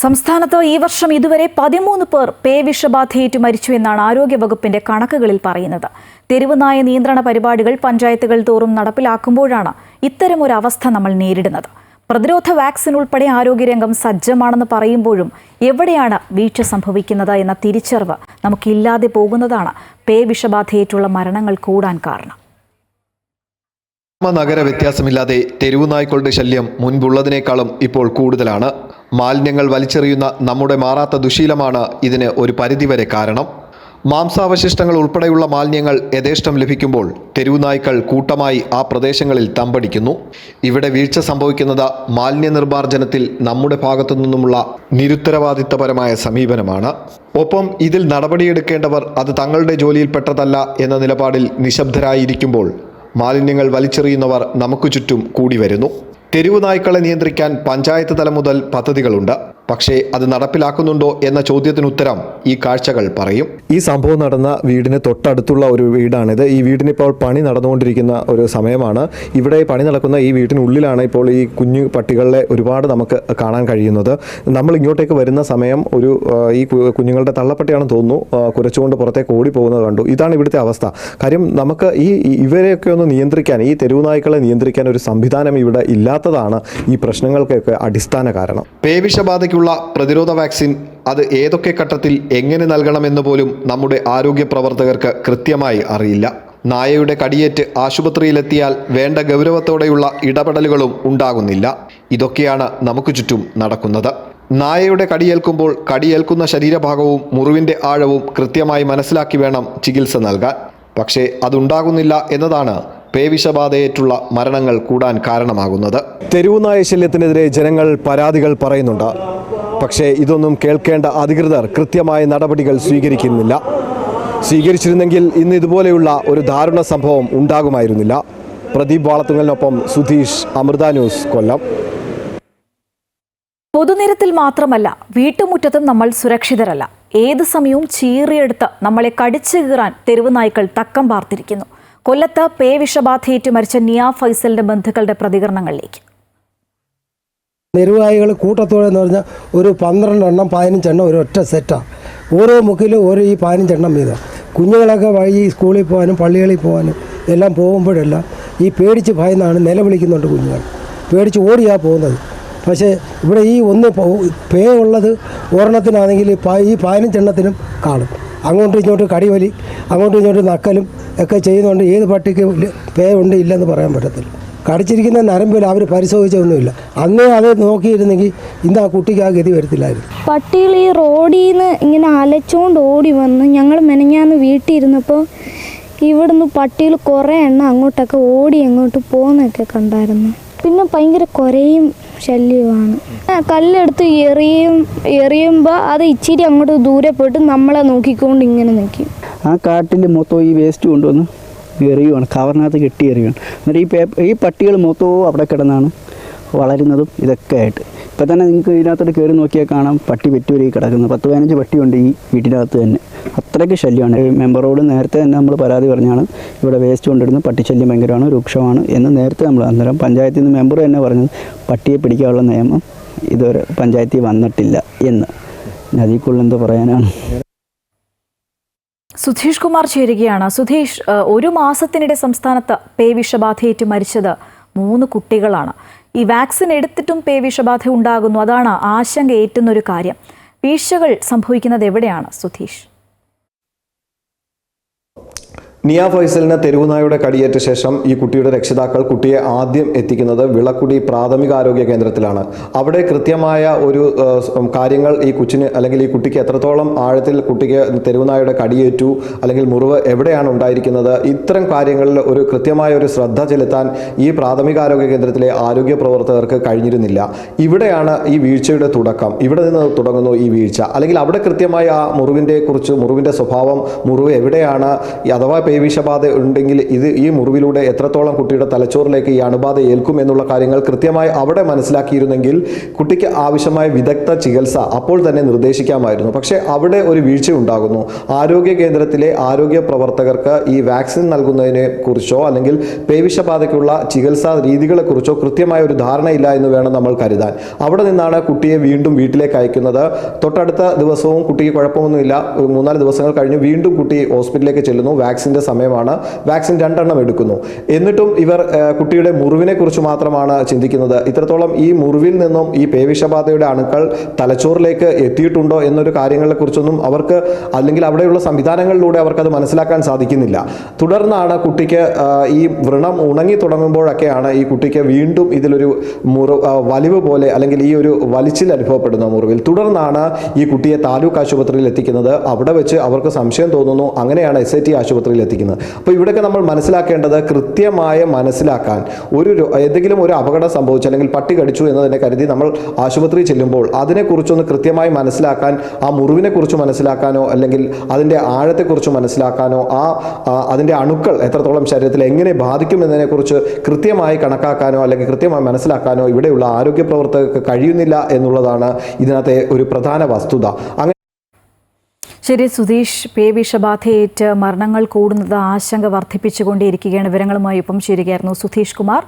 സംസ്ഥാനത്ത് ഈ വർഷം ഇതുവരെ 13 പേർ പേവിഷബാധയേറ്റ് മരിച്ചു എന്നാണ് ആരോഗ്യവകുപ്പിന്റെ കണക്കുകളിൽ പറയുന്നത്. തെരുവുനായ നിയന്ത്രണ പരിപാടികൾ പഞ്ചായത്തുകൾ തോറും നടപ്പിലാക്കുമ്പോഴാണ് ഇത്തരമൊരു അവസ്ഥ നമ്മൾ നേരിടുന്നത്. പ്രതിരോധ വാക്സിൻ ഉൾപ്പെടെ ആരോഗ്യരംഗം സജ്ജമാണെന്ന് പറയുമ്പോഴും എവിടെയാണ് വീഴ്ച സംഭവിക്കുന്നത് എന്ന തിരിച്ചറിവ് നമുക്കില്ലാതെ പോകുന്നതാണ് പേവിഷബാധയേറ്റുള്ള മരണങ്ങൾ കൂടാൻ കാരണം. നഗര വ്യത്യാസമില്ലാതെ തെരുവുനായ്ക്കളുടെ ശല്യം മുൻപുള്ളതിനേക്കാളും ഇപ്പോൾ കൂടുതലാണ്. മാലിന്യങ്ങൾ വലിച്ചെറിയുന്ന നമ്മുടെ മാറാത്ത ദുശീലമാണ് ഇതിന് ഒരു പരിധിവരെ കാരണം. മാംസാവശിഷ്ടങ്ങൾ ഉൾപ്പെടെയുള്ള മാലിന്യങ്ങൾ യഥേഷ്ടം ലഭിക്കുമ്പോൾ തെരുവുനായ്ക്കൾ കൂട്ടമായി ആ പ്രദേശങ്ങളിൽ തമ്പടിക്കുന്നു. ഇവിടെ വീഴ്ച സംഭവിക്കുന്നത് മാലിന്യ നിർമ്മാർജ്ജനത്തിൽ നമ്മുടെ ഭാഗത്തു നിന്നുമുള്ള നിരുത്തരവാദിത്തപരമായ സമീപനമാണ്. ഒപ്പം ഇതിൽ നടപടിയെടുക്കേണ്ടവർ അത് തങ്ങളുടെ ജോലിയിൽപ്പെട്ടതല്ല എന്ന നിലപാടിൽ നിശബ്ദരായിരിക്കുമ്പോൾ മാലിന്യങ്ങൾ വലിച്ചെറിയുന്നവർ നമുക്ക് ചുറ്റും കൂടി വരുന്നു. തെരുവുനായ്ക്കളെ നിയന്ത്രിക്കാൻ പഞ്ചായത്ത് തലം മുതൽ പദ്ധതികളുണ്ട്. പക്ഷേ അത് നടപ്പിലാക്കുന്നുണ്ടോ എന്ന ചോദ്യത്തിന് ഉത്തരം ഈ കാഴ്ചകൾ പറയും. ഈ സംഭവം നടന്ന വീടിന് തൊട്ടടുത്തുള്ള ഒരു വീടാണിത്. ഈ വീടിനിപ്പോൾ പണി നടന്നുകൊണ്ടിരിക്കുന്ന ഒരു സമയമാണ്. ഇവിടെ പണി നടക്കുന്ന ഈ വീട്ടിനുള്ളിലാണ് ഇപ്പോൾ ഈ കുഞ്ഞു പട്ടികളെ ഒരുപാട് നമുക്ക് കാണാൻ കഴിയുന്നത്. നമ്മൾ ഇങ്ങോട്ടേക്ക് വരുന്ന സമയം ഈ കുഞ്ഞുങ്ങളുടെ തള്ളപ്പട്ടിയാണെന്ന് തോന്നുന്നു കുരച്ചുകൊണ്ട് പുറത്തേക്ക് ഓടി പോകുന്നത് കണ്ടു. ഇതാണ് ഇവിടുത്തെ അവസ്ഥ. കാര്യം നമുക്ക് ഇവരെയൊക്കെ ഒന്ന് നിയന്ത്രിക്കാൻ, ഈ തെരുവുനായ്ക്കളെ നിയന്ത്രിക്കാൻ ഒരു സംവിധാനം ഇവിടെ ഇല്ലാത്തതാണ് ഈ പ്രശ്നങ്ങൾക്കൊക്കെ അടിസ്ഥാന കാരണം. പേവിഷബാധയ്ക്ക് പ്രതിരോധ വാക്സിൻ അത് ഏതൊക്കെ ഘട്ടത്തിൽ എങ്ങനെ നൽകണമെന്ന് പോലും നമ്മുടെ ആരോഗ്യ പ്രവർത്തകർക്ക് കൃത്യമായി അറിയില്ല. നായയുടെ കടിയേറ്റ് ആശുപത്രിയിലെത്തിയാൽ വേണ്ട ഗൗരവത്തോടെയുള്ള ഇടപെടലുകളും ഉണ്ടാകുന്നില്ല. ഇതൊക്കെയാണ് നമുക്ക് ചുറ്റും നടക്കുന്നത്. നായയുടെ കടിയേൽക്കുമ്പോൾ കടിയേൽക്കുന്ന ശരീരഭാഗവും മുറിവിൻ്റെ ആഴവും കൃത്യമായി മനസ്സിലാക്കി വേണം ചികിത്സ നൽകാൻ. പക്ഷേ അതുണ്ടാകുന്നില്ല എന്നതാണ് പേവിഷബാധയേറ്റുള്ള മരണങ്ങൾ കൂടാൻ കാരണമാകുന്നത്. തെരുവുനായ ശല്യത്തിനെതിരെ ജനങ്ങൾ പരാതികൾ പറയുന്നുണ്ട്. പക്ഷേ ഇതൊന്നും കേൾക്കേണ്ട അധികൃതർ കൃത്യമായ നടപടികൾ സ്വീകരിച്ചിരുന്നെങ്കിൽ ഇന്ന് ഇതുപോലെയുള്ള ഒരു ദാരുണ സംഭവം ഉണ്ടാകുമായിരുന്നില്ല. പ്രദീപ് വാളത്തുങ്ങലിനൊപ്പം സുധീഷ്, അമൃത ന്യൂസ്, കൊല്ലം. പൊതുനിരത്തിൽ മാത്രമല്ല, വീട്ടുമുറ്റത്തും നമ്മൾ സുരക്ഷിതരല്ല. ഏത് സമയവും ചീറിയെടുത്ത് നമ്മളെ കടിച്ചു കീറാൻ തെരുവുനായ്ക്കൾ തക്കം പാർത്തിരിക്കുന്നു. കൊല്ലത്ത് പേവിഷബാധയേറ്റ് മരിച്ച നിയ ഫൈസലിന്റെ ബന്ധുക്കളുടെ പ്രതികരണങ്ങളിലേക്ക്. തെരുവുനായ്കൾ കൂട്ടത്തോടെ എന്ന് പറഞ്ഞാൽ ഒരു 12 എണ്ണം 15 എണ്ണം ഒരു ഒറ്റ സെറ്റാണ്. ഓരോ മുക്കിലും ഓരോ ഈ 15 എണ്ണം വീതം. കുഞ്ഞുങ്ങളൊക്കെ വഴി സ്കൂളിൽ പോകാനും പള്ളികളിൽ പോകാനും എല്ലാം പോകുമ്പോഴെല്ലാം ഈ പേടിച്ച് ഭയന്നാണ് നിലവിളിക്കുന്നുണ്ട്. കുഞ്ഞുങ്ങൾ പേടിച്ച് ഓടിയാണ് പോകുന്നത്. പക്ഷേ ഇവിടെ ഈ പേ ഉള്ളത് ഒരെണ്ണത്തിനാണെങ്കിൽ ഈ 15 എണ്ണത്തിനും കാണും. അങ്ങോട്ടും ഇങ്ങോട്ടും കടിവലി, അങ്ങോട്ടും ഇങ്ങോട്ടും നക്കലും ഒക്കെ ചെയ്യുന്നുണ്ട്. ഏത് പട്ടിക്ക് പേ ഉണ്ട് ഇല്ലെന്ന് പറയാൻ പറ്റത്തില്ല. കടിച്ചിരിക്കുന്ന നരമ്പിൽ അവർ പരിശോധിച്ചൊന്നുമില്ല. അന്നേ അത് നോക്കിയിരുന്നെങ്കിൽ ഇന്ന് ആ കുട്ടിക്ക് ആ ഗതി വരത്തില്ലായിരുന്നു. പട്ടികൾ ഈ റോഡിൽ നിന്ന് ഇങ്ങനെ അലച്ചുകൊണ്ട് ഓടി വന്ന് ഞങ്ങൾ മെനഞ്ഞാന്ന് വീട്ടിൽ ഇരുന്നപ്പോൾ ഇവിടുന്ന് പട്ടികൾ കുറേ എണ്ണം അങ്ങോട്ടൊക്കെ ഓടി അങ്ങോട്ട് പോകുന്നതൊക്കെ കണ്ടായിരുന്നു. പിന്നെ ഭയങ്കര കുരയും ശല്യമാണ്. കല്ലെടുത്ത് എറിയുമ്പോൾ അത് ഇച്ചിരി അങ്ങോട്ട് ദൂരെ പോയിട്ട് നമ്മളെ നോക്കിക്കൊണ്ട് ഇങ്ങനെ നിൽക്കും. ആ കാട്ടിൽ മൊത്തം ഈ വേസ്റ്റ് കൊണ്ടുവന്ന് എറിയുവാണ്, കവറിനകത്ത് കെട്ടി എറിയുവാണ്. എന്നിട്ട് ഈ പട്ടികൾ മൊത്തവും അവിടെ കിടന്നാണ് വളരുന്നതും ഇതൊക്കെ ആയിട്ട്. ഇപ്പം തന്നെ നിങ്ങൾക്ക് ഇതിനകത്തോട്ട് കയറി നോക്കിയാൽ കാണാം പട്ടി പെറ്റൂരി കിടക്കുന്നത്. 10-15 പട്ടിയുണ്ട് ഈ വീട്ടിനകത്ത് തന്നെ. അത്രയ്ക്ക് ശല്യമാണ്. മെമ്പറോട് നേരത്തെ തന്നെ നമ്മൾ പരാതി പറഞ്ഞാണ് ഇവിടെ വേസ്റ്റ് കൊണ്ടിടുന്ന പട്ടിശല്യം ഭയങ്കരമാണ്, രൂക്ഷമാണ് എന്ന് നേരത്തെ നമ്മൾ അന്നേരം പഞ്ചായത്തിൽ നിന്ന് മെമ്പർ തന്നെ പറഞ്ഞത് പട്ടിയെ പിടിക്കാനുള്ള നിയമം ഇതുവരെ പഞ്ചായത്തിൽ വന്നിട്ടില്ല എന്ന്. അതിൽ കൂടുതൽ എന്തോ പറയാനാണ്. സുധീഷ് കുമാർ ചേരുകയാണ്. സുധീഷ്, ഒരു മാസത്തിനിടെ സംസ്ഥാനത്ത് പേവിഷബാധയേറ്റ് മരിച്ചത് 3 കുട്ടികളാണ്. ഈ വാക്സിൻ എടുത്തിട്ടും പേവിഷബാധ ഉണ്ടാകുന്നു. അതാണ് ആശങ്കയേറ്റുന്നൊരു കാര്യം. വീഴ്ചകൾ സംഭവിക്കുന്നത് എവിടെയാണ് സുധീഷ്? നിയ ഫൈസലിന് തെരുവുനായുടെ കടിയേറ്റ ശേഷം ഈ കുട്ടിയുടെ രക്ഷിതാക്കൾ കുട്ടിയെ ആദ്യം എത്തിക്കുന്നത് വിളക്കുടി പ്രാഥമിക ആരോഗ്യ കേന്ദ്രത്തിലാണ്. അവിടെ കൃത്യമായ ഒരു കാര്യങ്ങൾ ഈ കൊച്ചിന് അല്ലെങ്കിൽ ഈ കുട്ടിക്ക് എത്രത്തോളം ആഴത്തിൽ കുട്ടിക്ക് തെരുവുനായുടെ കടിയേറ്റു അല്ലെങ്കിൽ മുറിവ് എവിടെയാണ് ഉണ്ടായിരിക്കുന്നത്, ഇത്തരം കാര്യങ്ങളിൽ ഒരു കൃത്യമായ ഒരു ശ്രദ്ധ ചെലുത്താൻ ഈ പ്രാഥമികാരോഗ്യ കേന്ദ്രത്തിലെ ആരോഗ്യ പ്രവർത്തകർക്ക് കഴിഞ്ഞിരുന്നില്ല. ഇവിടെയാണ് ഈ വീഴ്ചയുടെ തുടക്കം. ഇവിടെ നിന്ന് തുടങ്ങുന്നു ഈ വീഴ്ച. അല്ലെങ്കിൽ അവിടെ കൃത്യമായ ആ മുറിവിൻ്റെ സ്വഭാവം, മുറിവ് എവിടെയാണ്, അഥവാ പേവിഷബാധ ഉണ്ടെങ്കിൽ ഈ മുറിവിലൂടെ എത്രത്തോളം കുട്ടിയുടെ തലച്ചോറിലേക്ക് ഈ അണുബാധ ഏൽക്കും എന്നുള്ള കാര്യങ്ങൾ കൃത്യമായി അവിടെ മനസ്സിലാക്കിയിരുന്നെങ്കിൽ കുട്ടിക്ക് ആവശ്യമായ വിദഗ്ധ ചികിത്സ അപ്പോൾ തന്നെ നിർദ്ദേശിക്കാമായിരുന്നു. പക്ഷേ അവിടെ ഒരു വീഴ്ച ഉണ്ടാകുന്നു. ആരോഗ്യ കേന്ദ്രത്തിലെ ആരോഗ്യ പ്രവർത്തകർക്ക് ഈ വാക്സിൻ നൽകുന്നതിനെ കുറിച്ചോ അല്ലെങ്കിൽ പേവിഷബാധയ്ക്കുള്ള ചികിത്സാ രീതികളെക്കുറിച്ചോ കൃത്യമായ ഒരു ധാരണയില്ല എന്ന് വേണം നമ്മൾ കരുതാൻ. അവിടെ നിന്നാണ് കുട്ടിയെ വീണ്ടും വീട്ടിലേക്ക് അയക്കുന്നത്. തൊട്ടടുത്ത ദിവസവും കുട്ടിക്ക് കുഴപ്പമൊന്നുമില്ല. 3-4 ദിവസങ്ങൾ കഴിഞ്ഞ് വീണ്ടും കുട്ടി ഹോസ്പിറ്റലിലേക്ക് ചെല്ലുന്നു. വാക്സിൻ്റെ സമയമാണ്. വാക്സിൻ 2 എണ്ണം എടുക്കുന്നു. എന്നിട്ടും ഇവർ കുട്ടിയുടെ മുറിവിനെ കുറിച്ച് മാത്രമാണ് ചിന്തിക്കുന്നത്. ഇത്രത്തോളം ഈ മുറിവിൽ നിന്നും ഈ പേവിഷബാധയുടെ അണുക്കൾ തലച്ചോറിലേക്ക് എത്തിയിട്ടുണ്ടോ എന്നൊരു കാര്യങ്ങളെക്കുറിച്ചൊന്നും അവർക്ക് അല്ലെങ്കിൽ അവിടെയുള്ള സംവിധാനങ്ങളിലൂടെ അവർക്കത് മനസ്സിലാക്കാൻ സാധിക്കുന്നില്ല. തുടർന്നാണ് കുട്ടിക്ക് ഈ വ്രണം ഉണങ്ങി തുടങ്ങുമ്പോഴൊക്കെയാണ് ഈ കുട്ടിക്ക് വീണ്ടും ഇതിലൊരു വലിവ് പോലെ അല്ലെങ്കിൽ ഈ ഒരു വലിച്ചിൽ അനുഭവപ്പെടുന്ന മുറിവിൽ. തുടർന്നാണ് ഈ കുട്ടിയെ താലൂക്ക് ആശുപത്രിയിൽ എത്തിക്കുന്നത്. അവിടെ വെച്ച് അവർക്ക് സംശയം തോന്നുന്നു. അങ്ങനെയാണ് SIT ആശുപത്രിയിൽ എത്തിക്കുന്നത്. അപ്പോൾ ഇവിടെയൊക്കെ നമ്മൾ മനസ്സിലാക്കേണ്ടത് കൃത്യമായി മനസ്സിലാക്കാൻ ഏതെങ്കിലും ഒരു അപകടം സംഭവിച്ചു അല്ലെങ്കിൽ പട്ടി കടിച്ചു എന്ന് തന്നെ കരുതി നമ്മൾ ആശുപത്രിയിൽ ചെല്ലുമ്പോൾ അതിനെക്കുറിച്ചൊന്ന് കൃത്യമായി മനസ്സിലാക്കാൻ, ആ മുറിവിനെക്കുറിച്ച് മനസ്സിലാക്കാനോ അല്ലെങ്കിൽ അതിൻ്റെ ആഴത്തെക്കുറിച്ച് മനസ്സിലാക്കാനോ അതിൻ്റെ അണുക്കൾ എത്രത്തോളം ശരീരത്തിൽ എങ്ങനെ ബാധിക്കും എന്നതിനെക്കുറിച്ച് കൃത്യമായി കണക്കാക്കാനോ അല്ലെങ്കിൽ കൃത്യമായി മനസ്സിലാക്കാനോ ഇവിടെയുള്ള ആരോഗ്യ പ്രവർത്തകർക്ക് കഴിയുന്നില്ല എന്നുള്ളതാണ് ഇതിനകത്തെ ഒരു പ്രധാന വസ്തുത. ശരി സുധീഷ്, പേവിഷബാധയേറ്റ് മരണങ്ങൾ കൂടുന്നത് ആശങ്ക വർദ്ധിപ്പിച്ചുകൊണ്ടേയിരിക്കുകയാണ്. വിവരങ്ങളുമായി ഒപ്പം ചേരുകയായിരുന്നു സുധീഷ് കുമാർ.